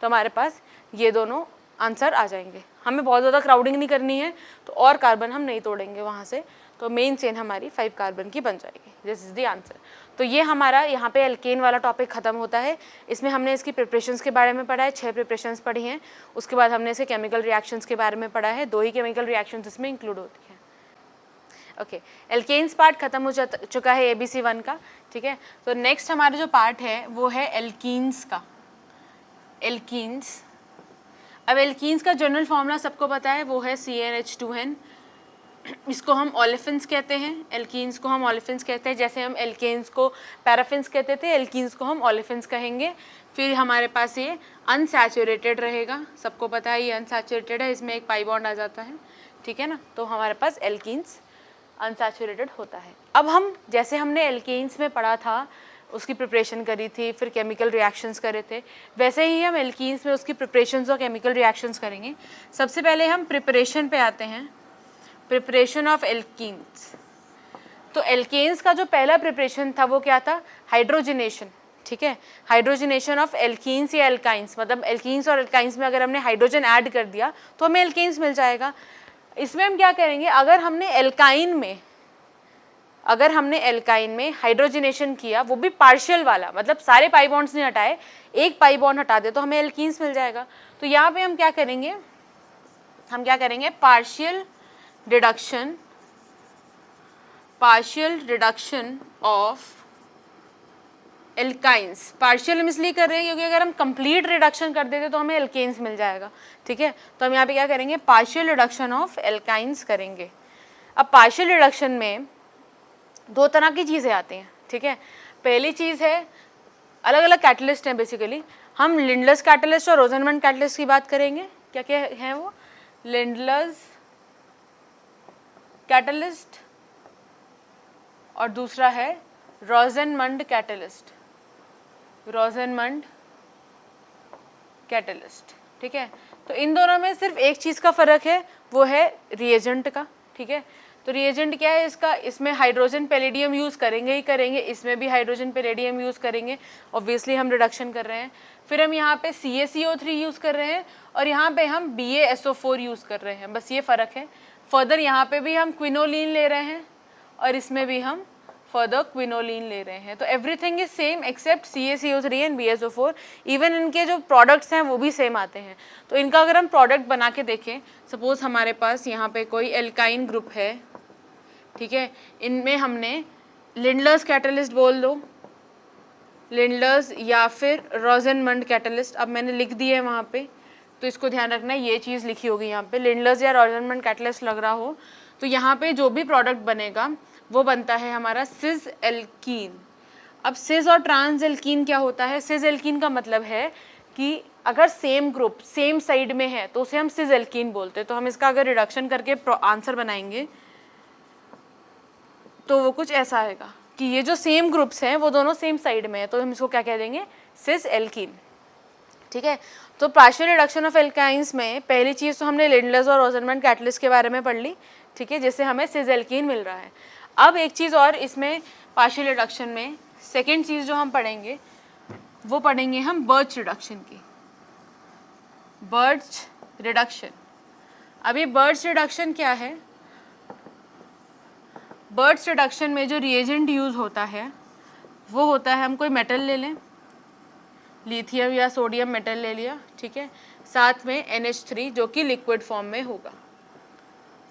तो हमारे पास ये दोनों आंसर आ जाएंगे। हमें बहुत ज़्यादा क्राउडिंग नहीं करनी है, तो और कार्बन हम नहीं तोड़ेंगे वहाँ से, तो मेन चेन हमारी 5 कार्बन की बन जाएगी। This is the answer. तो ये हमारा यहाँ पे एल्केन वाला टॉपिक ख़त्म होता है। इसमें हमने इसकी प्रिपरेशंस के बारे में पढ़ा है, 6 प्रिपरेशंस पढ़ी हैं। उसके बाद हमने इसे केमिकल रिएक्शंस के बारे में पढ़ा है, 2 ही केमिकल रिएक्शंस इसमें इंक्लूड होती हैं। ओके, एल्केन्स पार्ट खत्म हो चुका है ABC1 का, ठीक है। तो नेक्स्ट हमारा जो पार्ट है वो है एल्कीन्स का। एल्कीन्स, अब एल्कीन्स का जनरल फॉर्मूला सबको पता है, वो है CnH2n। इसको हम ओलेफिन्स कहते हैं, एल्कीन्स को हम ओलेफिन्स कहते हैं। जैसे हम एल्केन्स को पैराफिन्स कहते थे, एल्कीन्स को हम ओलेफिन्स कहेंगे। फिर हमारे पास ये अनसैचुरेटेड रहेगा, सबको पता है ये अनसैचुरेटेड है, इसमें एक पाई बॉन्ड आ जाता है, ठीक है ना। तो हमारे पास एल्कीन्स अनसैचुरेटेड होता है। अब हम जैसे हमने एल्केन्स में पढ़ा था, उसकी प्रिपरेशन करी थी, फिर केमिकल रिएक्शंस करे थे, वैसे ही हम एल्कीन्स में उसकी प्रिपरेशंस और केमिकल रिएक्शंस करेंगे। सबसे पहले हम प्रिपरेशन पे आते हैं, प्रिपरेशन ऑफ एल्कीन्स। तो एल्केन्स का जो पहला प्रिपरेशन था वो क्या था, हाइड्रोजनेशन, ठीक है। हाइड्रोजनेशन ऑफ एल्कीन्स या एल्काइंस, मतलब एल्कीन्स और एल्काइंस में अगर हमने हाइड्रोजन ऐड कर दिया तो हमें एल्केन्स मिल जाएगा। इसमें हम क्या करेंगे, अगर हमने एल्काइन में हाइड्रोजनेशन किया, वो भी पार्शियल वाला, मतलब सारे पाई बॉन्ड्स नहीं हटाए, एक पाई बॉन्ड हटा दे तो हमें एल्कीन्स मिल जाएगा। तो यहाँ पे हम क्या करेंगे, partial reduction of alkynes. Partial हम इसलिए कर रहे हैं क्योंकि अगर हम कंप्लीट रिडक्शन कर देते तो हमें एल्केन्स मिल जाएगा, ठीक है। तो हम यहाँ पे क्या करेंगे, पार्शियल रिडक्शन ऑफ एल्काइंस करेंगे। अब पार्शियल रिडक्शन में 2 तरह की चीज़ें आती हैं, ठीक है। पहली चीज़ है, अलग अलग कैटलिस्ट हैं बेसिकली। हम लिंडलर्स कैटलिस्ट और रोज़नमंड कैटलिस्ट की बात करेंगे। क्या क्या हैं वो, लिंडलर्स कैटलिस्ट और दूसरा है रोज़नमंड कैटलिस्ट, ठीक है। तो इन दोनों में सिर्फ एक चीज़ का फ़र्क है, वो है रिएजेंट का, ठीक है। तो रिएजेंट क्या है इसका, इसमें हाइड्रोजन पैलेडियम यूज़ करेंगे ही करेंगे, इसमें भी हाइड्रोजन पैलेडियम यूज़ करेंगे, ऑब्वियसली हम रिडक्शन कर रहे हैं। फिर हम यहाँ पे CaCO3 यूज़ कर रहे हैं और यहाँ पे हम BaSO4 यूज़ कर रहे हैं, बस ये फ़र्क है। फर्दर यहाँ पे भी हम क्विनोलिन ले रहे हैं और इसमें भी हम फर्दर क्विनोलिन ले रहे हैं। तो everything is same except CaCO3 and BaSO4। Even इनके जो प्रोडक्ट्स हैं वो भी सेम आते हैं। तो इनका अगर हम प्रोडक्ट बना के देखें, सपोज हमारे पास यहाँ पे कोई एल्काइन ग्रुप है, ठीक है, इनमें हमने लिंडलर्स कैटलिस्ट बोल दो, लिंडलर्स या फिर रोज़नमंड कैटलिस्ट, अब मैंने लिख दिया है वहाँ पे, तो इसको ध्यान रखना, ये चीज़ लिखी होगी यहाँ पे, लिंडलर्स या रोज़नमंड कैटलिस्ट लग रहा हो तो यहाँ पे जो भी प्रोडक्ट बनेगा वो बनता है हमारा सिस एल्कीन। अब सिस और ट्रांस एल्कीन क्या होता है, सिस एल्कीन का मतलब है कि अगर सेम ग्रुप सेम साइड में है तो उसे हम सिस एल्कीन बोलते हैं। तो हम इसका अगर रिडक्शन करके आंसर बनाएंगे तो वो कुछ ऐसा आएगा कि ये जो सेम ग्रुप्स हैं वो दोनों सेम साइड में है, तो हम इसको क्या कह देंगे, सिस एल्कीन, ठीक है। तो पार्शियल रिडक्शन ऑफ एल्काइंस में पहली चीज़ तो हमने लिंडलर्स और रोज़नमंड कैटलिस्ट के बारे में पढ़ ली, ठीक है, जिससे हमें सिस एल्कीन मिल रहा है। अब एक चीज़ और इसमें पार्शियल रिडक्शन में सेकेंड चीज़ जो हम पढ़ेंगे वो पढ़ेंगे हम बर्च रिडक्शन की, बर्च रिडक्शन। अब ये बर्च रिडक्शन क्या है, बर्च रिडक्शन में जो रिएजेंट यूज़ होता है वो होता है, हम कोई मेटल ले लें, लिथियम या सोडियम मेटल ले लिया, ठीक है, साथ में NH3 जो कि लिक्विड फॉर्म में होगा,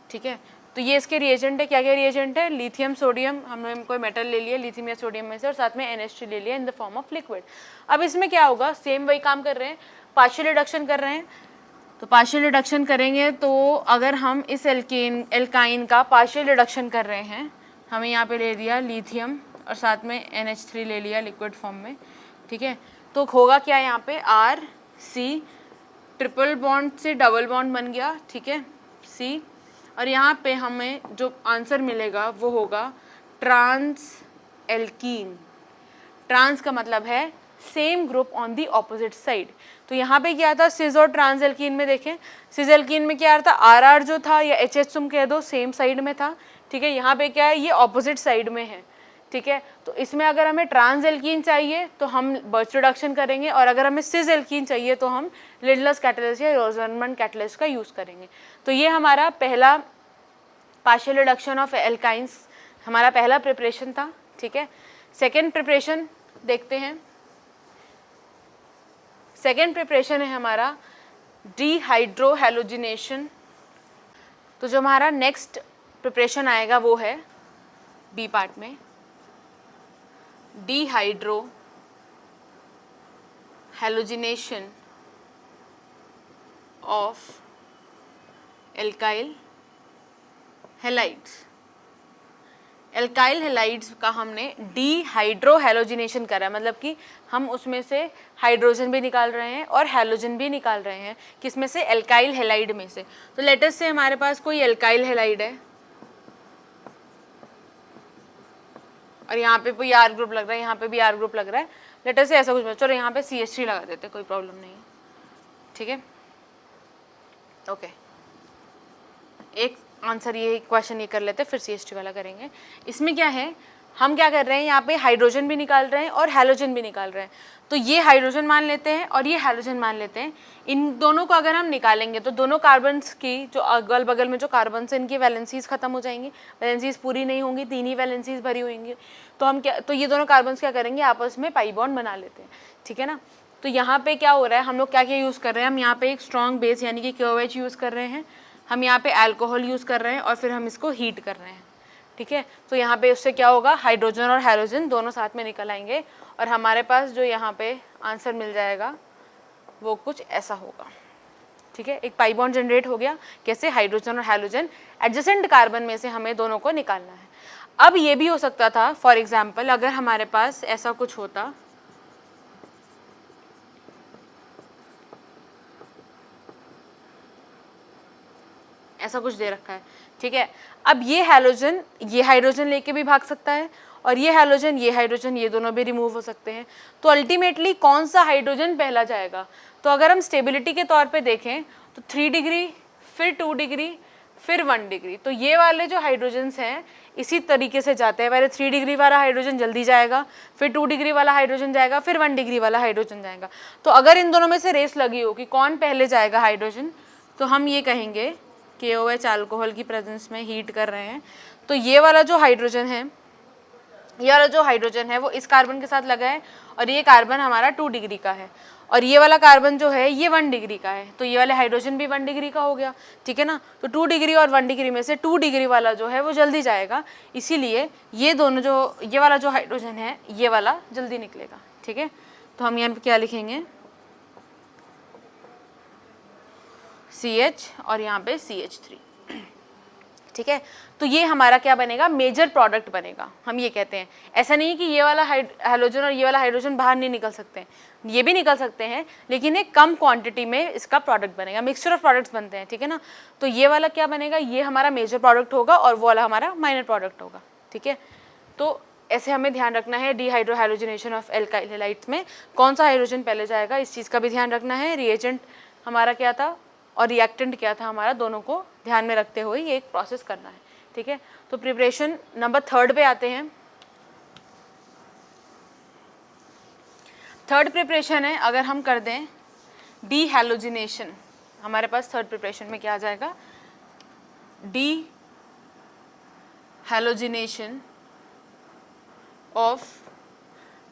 ठीक है। तो ये इसके रिएजेंट है, क्या क्या रिएजेंट है, लिथियम सोडियम, हमने कोई मेटल ले लिया लिथियम या सोडियम में से, और साथ में NH3 ले लिया in the form of liquid. अब इसमें क्या होगा, सेम वही काम कर रहे हैं, पार्शियल रिडक्शन कर रहे हैं। तो पार्शियल रिडक्शन करेंगे तो अगर हम इस एल्काइन का पार्शियल रिडक्शन कर रहे हैं, हमें यहाँ पे ले लिया लिथियम और साथ में NH3 ले लिया लिक्विड फॉर्म में, ठीक है। तो होगा क्या, यहाँ पे RC ट्रिपल बॉन्ड से डबल बॉन्ड बन गया, ठीक है, C, और यहाँ पे हमें जो आंसर मिलेगा वो होगा ट्रांस एल्कीन। ट्रांस का मतलब है same group on the opposite side. तो यहाँ पे क्या था, सिस और ट्रांस एल्कीन में देखें, सिस एल्कीन में क्या था, आर जो था या एच तुम कह दो सेम साइड में था, ठीक है। यहाँ पे क्या है, ये ऑपोजिट साइड में है, ठीक है। तो इसमें अगर हमें ट्रांस एल्कीन चाहिए तो हम बर्च रिडक्शन करेंगे, और अगर हमें सिस एल्कीन चाहिए तो हम लिडलस कैटलिस्ट या रोजरमंड कैटलिस्ट का यूज़ करेंगे। तो ये हमारा पहला पार्शियल रिडक्शन ऑफ एल्काइंस, हमारा पहला प्रिपरेशन था, ठीक है। सेकेंड प्रिपरेशन देखते हैं। सेकेंड प्रिपरेशन है हमारा डिहाइड्रोहेलोजिनेशन। तो जो हमारा नेक्स्ट प्रिपरेशन आएगा वो है बी पार्ट में dehydrohalogenation of alkyl halides. Alkyl halides का हमने डिहाइड्रोहेलोजिनेशन करा, मतलब कि हम उसमें से हाइड्रोजन भी निकाल रहे हैं और हैलोजन भी निकाल रहे हैं, किसमें से, एल्काइल हैलाइड में से। तो लेट अस से हमारे पास कोई एल्काइल हैलाइड है और यहाँ पे कोई आर ग्रुप लग रहा है, यहाँ पे भी आर ग्रुप लग रहा है, लेट अस से ऐसा कुछ, चलो यहाँ पे CH3 लगा देते हैं, कोई प्रॉब्लम नहीं है, ठीक है। ओके, एक आंसर ये क्वेश्चन ये कर लेते हैं, फिर CH3 वाला करेंगे। इसमें क्या है, हम क्या कर रहे हैं, यहाँ पे हाइड्रोजन भी निकाल रहे हैं और हैलोजन भी निकाल रहे हैं। तो ये हाइड्रोजन मान लेते हैं और ये हैलोजन मान लेते हैं। इन दोनों को अगर हम निकालेंगे तो दोनों कार्बन्स की जो अगल बगल में जो कार्बन्स हैं इनकी वैलेंसीज खत्म हो जाएंगी, वैलेंसीज पूरी नहीं होंगी, 3 ही वैलेंसीज भरी होंगी। तो हम क्या, तो ये दोनों कार्बन्स क्या करेंगे, आपस में पाई बॉन्ड बना लेते हैं, ठीक है ना। तो यहाँ पे क्या हो रहा है, हम लोग क्या क्या यूज़ कर रहे हैं, हम यहाँ पे एक स्ट्रॉन्ग बेस यानी कि KOH यूज़ कर रहे हैं, हम यहाँ पे अल्कोहल यूज़ कर रहे हैं और फिर हम इसको हीट कर रहे हैं, ठीक है। तो यहाँ पे उससे क्या होगा, हाइड्रोजन और हैलोजन दोनों साथ में निकल आएंगे और हमारे पास जो यहाँ पे आंसर मिल जाएगा वो कुछ ऐसा होगा, ठीक है। एक पाई बॉन्ड जनरेट हो गया, कैसे, हाइड्रोजन और हैलोजन एडजेसेंट कार्बन में से हमें दोनों को निकालना है। अब ये भी हो सकता था, फॉर एग्जाम्पल अगर हमारे पास ऐसा कुछ होता, ऐसा कुछ दे रखा है, ठीक है। अब ये हैलोजन ये हाइड्रोजन लेके भी भाग सकता है और ये हाइड्रोजन ये दोनों भी रिमूव हो सकते हैं। तो अल्टीमेटली कौन सा हाइड्रोजन पहला जाएगा, तो अगर हम स्टेबिलिटी के तौर पे देखें तो 3 डिग्री, फिर 2 डिग्री, फिर 1 डिग्री। तो ये वाले जो हाइड्रोजन्स हैं इसी तरीके से जाते हैं, पहले 3 डिग्री वाला हाइड्रोजन जल्दी जाएगा, फिर 2 डिग्री वाला हाइड्रोजन जाएगा, फिर 1 डिग्री वाला हाइड्रोजन जाएगा। तो अगर इन दोनों में से रेस लगी हो कि कौन पहले जाएगा हाइड्रोजन, तो हम ये कहेंगे KOH अल्कोहल की प्रेजेंस में हीट कर रहे हैं, तो ये वाला जो हाइड्रोजन है वो इस कार्बन के साथ लगा है और ये कार्बन हमारा 2 डिग्री का है और ये वाला कार्बन जो है ये 1 डिग्री का है। तो ये वाले हाइड्रोजन भी 1 डिग्री का हो गया, ठीक है ना। तो 2 डिग्री और 1 डिग्री में से 2 डिग्री वाला जो है वो जल्दी जाएगा, इसीलिए ये दोनों जो ये वाला जो हाइड्रोजन है ये वाला जल्दी निकलेगा, ठीक है। तो हम यहाँ पे क्या लिखेंगे, CH और यहाँ पे CH3, ठीक है। तो ये हमारा क्या बनेगा, मेजर प्रोडक्ट बनेगा, हम ये कहते हैं। ऐसा नहीं कि ये वाला हैलोजन और ये वाला हाइड्रोजन बाहर नहीं निकल सकते, ये भी निकल सकते हैं, लेकिन एक कम क्वांटिटी में इसका प्रोडक्ट बनेगा, मिक्सचर ऑफ प्रोडक्ट्स बनते हैं, ठीक है ना। तो ये वाला क्या बनेगा, ये हमारा मेजर प्रोडक्ट होगा और वो वाला हमारा माइनर प्रोडक्ट होगा, ठीक है। तो ऐसे हमें ध्यान रखना है, डिहाइड्रोहेलोजिनेशन ऑफ एल्काइल हैलाइड्स में कौन सा हाइड्रोजन पहले जाएगा, इस चीज़ का भी ध्यान रखना है। रिएजेंट हमारा क्या था और रिएक्टेंट क्या था हमारा, दोनों को ध्यान में रखते हुए ये एक प्रोसेस करना है, ठीक है। तो प्रिपरेशन नंबर 3 पे आते हैं। थर्ड प्रिपरेशन है, अगर हम कर दें डिहैलोजिनेशन, हमारे पास थर्ड प्रिपरेशन में क्या आ जाएगा, dehalogenation of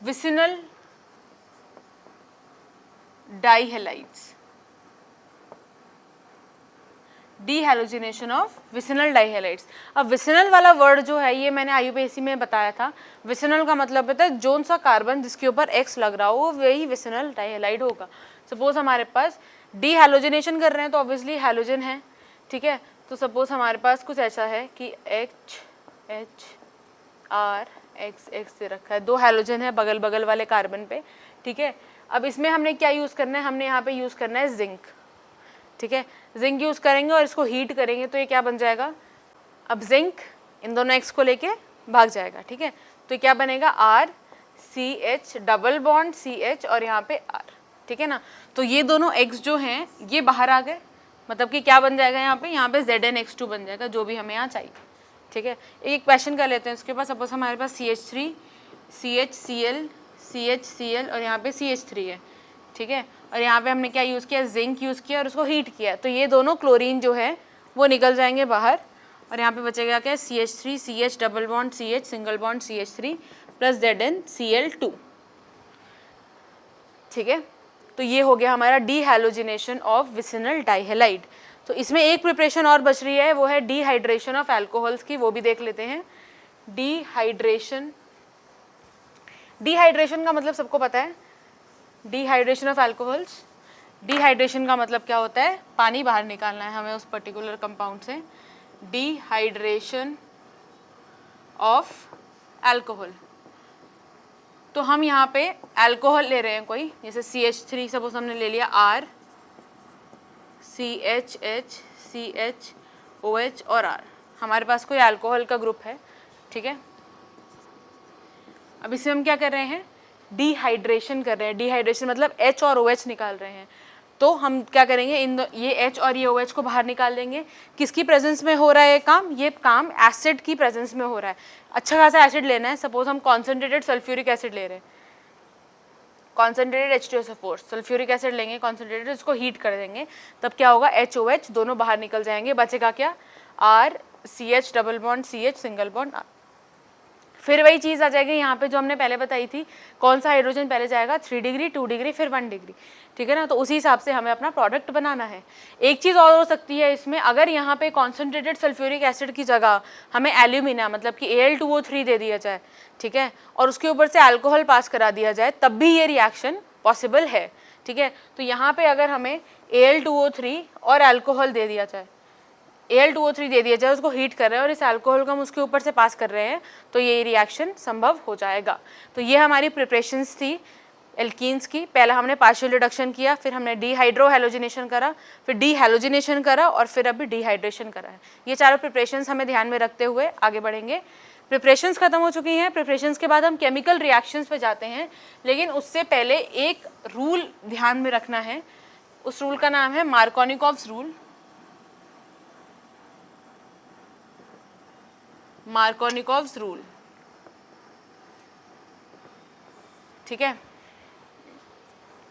vicinal dihalides. Dehalogenation of vicinal dihalides. अब विसिनल वाला वर्ड जो है ये मैंने IUPAC में बताया था। विसिनल का मतलब होता है जोन सा कार्बन जिसके ऊपर X लग रहा हो वही विसिनल डाइहैलाइड होगा। सपोज हमारे पास डिहैलोजिनेशन कर रहे हैं तो ऑब्वियसली हैलोजन है, ठीक है। तो सपोज हमारे पास कुछ ऐसा है कि HHRXX से रखा है, 2 हैलोजन है बगल बगल वाले कार्बन पे, ठीक है। अब इसमें हमने क्या यूज़ करना है, हमने यहाँ पे यूज़ करना है जिंक, ठीक है। जिंक यूज़ करेंगे और इसको हीट करेंगे तो ये क्या बन जाएगा, अब जिंक इन दोनों X को लेके भाग जाएगा, ठीक है। तो क्या बनेगा, CH डबल बॉन्ड CH और यहाँ पे R, ठीक है ना। तो ये दोनों X जो हैं ये बाहर आ गए, मतलब कि क्या बन जाएगा यहाँ पे ZnX2 बन जाएगा, जो भी हमें यहाँ चाहिए, ठीक है। एक क्वेश्चन कर लेते हैं उसके पास। सपोज हमारे पास CH3 CHCl CHCl और यहाँ पे CH3 है, ठीक है। और यहाँ पे हमने क्या यूज़ किया, जिंक यूज़ किया और उसको हीट किया, तो ये दोनों क्लोरीन जो है वो निकल जाएंगे बाहर और यहाँ पे बचेगा क्या, CH3 CH double bond CH single bond CH3 plus ZnCl2, ठीक है। तो ये हो गया हमारा डीहैलोजिनेशन ऑफ विसिनल डाइहेलाइड। तो इसमें एक प्रिपरेशन और बच रही है, वो है डीहाइड्रेशन ऑफ अल्कोहल्स की, वो भी देख लेते हैं। डीहाइड्रेशन, डीहाइड्रेशन का मतलब सबको पता है, डीहाइड्रेशन ऑफ अल्कोहल्स। डीहाइड्रेशन का मतलब क्या होता है, पानी बाहर निकालना है हमें उस पर्टिकुलर कंपाउंड से। डीहाइड्रेशन ऑफ अल्कोहल, तो हम यहाँ पे अल्कोहल ले रहे हैं कोई, जैसे CH3 सपोज हमने ले लिया, R CHH CHOH और R, हमारे पास कोई अल्कोहल का ग्रुप है, ठीक है। अब इसमें हम क्या कर रहे हैं, डीहाइड्रेशन कर रहे हैं। डीहाइड्रेशन मतलब H और OH निकाल रहे हैं। तो हम क्या करेंगे, ये H और ये OH को बाहर निकाल देंगे। किसकी प्रेजेंस में हो रहा है ये काम एसिड की प्रेजेंस में हो रहा है। अच्छा खासा एसिड लेना है, सपोज हम कॉन्सेंट्रेटेड सल्फ्यूरिक एसिड ले रहे हैं, कॉन्सेंट्रेटेड H2SO4 सल्फ्यूरिक एसिड लेंगे कॉन्सेंट्रेटेड, उसको हीट कर देंगे, तब क्या होगा, HOH दोनों बाहर निकल जाएंगे, बचेगा क्या, R CH double bond CH single bond R। फिर वही चीज़ आ जाएगी यहाँ पे जो हमने पहले बताई थी, कौन सा हाइड्रोजन पहले जाएगा, 3 डिग्री 2 डिग्री फिर 1 डिग्री, ठीक है ना। तो उसी हिसाब से हमें अपना प्रोडक्ट बनाना है। एक चीज़ और हो सकती है इसमें, अगर यहाँ पे कॉन्सेंट्रेटेड सल्फ्यूरिक एसिड की जगह हमें एल्यूमिना मतलब कि Al2O3 दे दिया जाए, ठीक है, और उसके ऊपर से अल्कोहल पास करा दिया जाए, तब भी ये रिएक्शन पॉसिबल है, ठीक है। तो यहाँ पे अगर हमें Al2O3 और अल्कोहल दे दिया जाए, Al2O3 दे दिया जाए, उसको हीट कर रहे हैं और इस अल्कोहल को हम उसके ऊपर से पास कर रहे हैं, तो ये रिएक्शन संभव हो जाएगा। तो ये हमारी प्रिपरेशंस थी एल्कीन्स की। पहला हमने पार्शियल रिडक्शन किया, फिर हमने डीहाइड्रोहैलोजिनेशन करा, फिर डीहैलोजिनेशन करा और फिर अभी डिहाइड्रेशन करा है। ये चारों प्रिपरेशंस हमें ध्यान में रखते हुए आगे बढ़ेंगे। प्रिपरेशंस खत्म हो चुकी हैं। प्रिपरेशंस के बाद हम केमिकल रिएक्शंस पे जाते हैं, लेकिन उससे पहले एक रूल ध्यान में रखना है। उस रूल का नाम है मार्कोनिकॉव्स रूल। मार्कोनिकॉव्स रूल, ठीक है,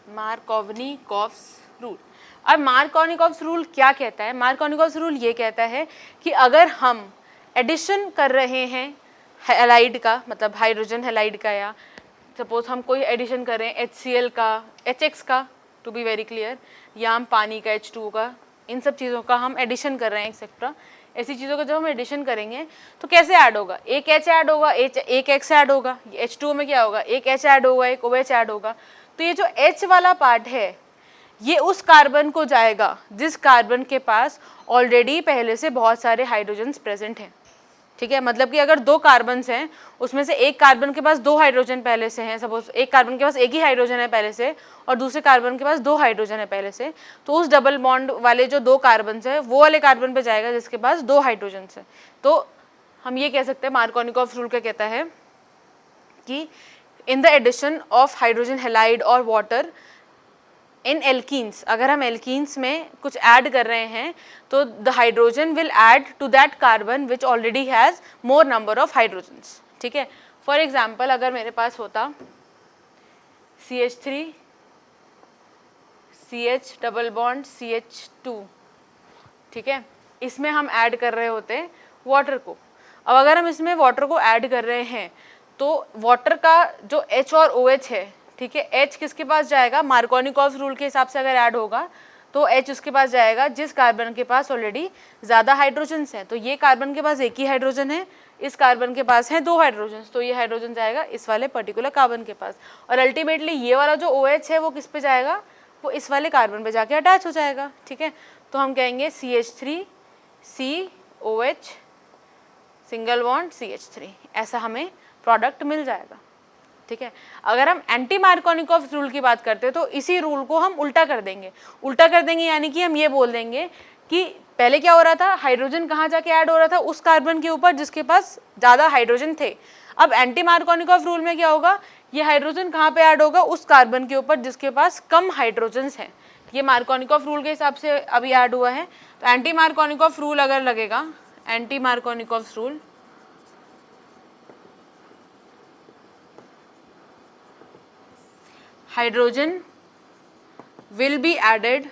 मार्कोनिकॉव्स रूल। अब मार्कोनिकॉव्स रूल क्या कहता है, मार्कोनिकॉव्स रूल ये कहता है कि अगर हम एडिशन कर रहे हैं हैलाइड का, मतलब हाइड्रोजन हैलाइड का, या सपोज हम कोई एडिशन कर रहे हैं HCl का, HX का टू बी वेरी क्लियर, या हम पानी का H2O का, इन सब चीज़ों का हम एडिशन कर रहे हैं एक्सेट्रा, ऐसी चीज़ों का जब हम एडिशन करेंगे तो कैसे ऐड होगा, एक H ऐड होगा, एक X ऐड होगा, H2O में क्या होगा, एक H ऐड होगा, एक OH ऐड होगा। तो ये जो H वाला पार्ट है ये उस कार्बन को जाएगा जिस कार्बन के पास ऑलरेडी पहले से बहुत सारे हाइड्रोजन्स प्रेजेंट हैं, ठीक है। मतलब कि अगर 2 कार्बन्स हैं, उसमें से एक कार्बन के पास 2 हाइड्रोजन पहले से हैं, सपोज एक कार्बन के पास एक ही हाइड्रोजन है पहले से और दूसरे कार्बन के पास 2 हाइड्रोजन है पहले से, तो उस डबल बॉन्ड वाले जो 2 कार्बन है वो वाले कार्बन पे जाएगा जिसके पास 2 हाइड्रोजन है। तो हम ये कह सकते हैं, मार्कोनिकॉव्स रूल क्या कहता है कि in the addition of hydrogen halide और वाटर इन एल्कीन्स, अगर हम एल्कीन्स में कुछ ऐड कर रहे हैं तो the hydrogen will add to that carbon which already has more number of hydrogens, ठीक है। फॉर एग्जाम्पल अगर मेरे पास होता CH3 CH double bond CH2, ठीक है, इसमें हम ऐड कर रहे होते वाटर को। अब अगर हम इसमें वाटर को ऐड कर रहे हैं तो वाटर का जो H और OH है, ठीक है, H किसके पास जाएगा, मार्कोनिकॉव्स रूल के हिसाब से अगर ऐड होगा तो H उसके पास जाएगा जिस कार्बन के पास ऑलरेडी ज़्यादा हाइड्रोजन्स हैं। तो ये कार्बन के पास एक ही हाइड्रोजन है, इस कार्बन के पास है 2 हाइड्रोजन्स, तो ये हाइड्रोजन जाएगा इस वाले पर्टिकुलर कार्बन के पास, और अल्टीमेटली ये वाला जो OH है वो किस पे जाएगा, वो इस वाले कार्बन पे जाके अटैच हो जाएगा, ठीक है। तो हम कहेंगे CH3 COH single bond CH3, ऐसा हमें प्रोडक्ट मिल जाएगा, ठीक है। अगर हम एंटी मार्कोनिकॉव्स रूल की बात करते हैं तो इसी रूल को हम उल्टा कर देंगे। उल्टा कर देंगे यानी कि हम ये बोल देंगे कि पहले क्या हो रहा था, हाइड्रोजन कहाँ जाके ऐड हो रहा था, उस कार्बन के ऊपर जिसके पास ज़्यादा हाइड्रोजन थे। अब एंटी मार्कोनिकॉफ रूल में क्या होगा, ये हाइड्रोजन कहाँ पे ऐड होगा, उस कार्बन के ऊपर जिसके पास कम हाइड्रोजन्स हैं। ये मार्कोनिकॉफ रूल के हिसाब से अभी ऐड हुआ है। तो एंटी मार्कोनिकॉफ रूल अगर लगेगा, anti Markovnikov rule, hydrogen will be added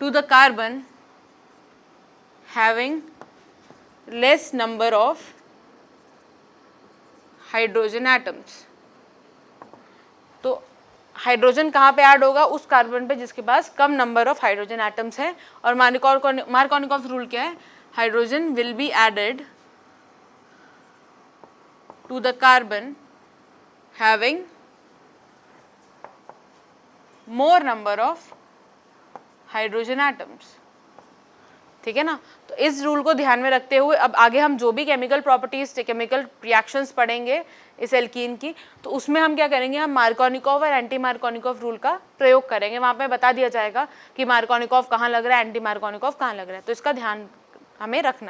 to the carbon having less number of hydrogen atoms. तो हाइड्रोजन कहाँ पे ऐड होगा, उस कार्बन पे जिसके पास कम नंबर ऑफ हाइड्रोजन एटम्स हैं। और मार्कोनिकॉफ रूल क्या है, hydrogen will be added to the carbon having more number of hydrogen atoms. ठीक है ना। तो इस रूल को ध्यान में रखते हुए अब आगे हम जो भी केमिकल प्रॉपर्टीज, केमिकल रिएक्शंस पढ़ेंगे इस एल्कीन की, तो उसमें हम क्या करेंगे, हम मार्कोनिकॉफ और एंटी मार्कोनिकॉफ रूल का प्रयोग करेंगे। वहाँ पे बता दिया जाएगा कि मार्कोनिकॉफ कहाँ लग रहा है, एंटी मार्कोनिकॉफ कहाँ लग रहा है। तो इसका ध्यान हमें रखना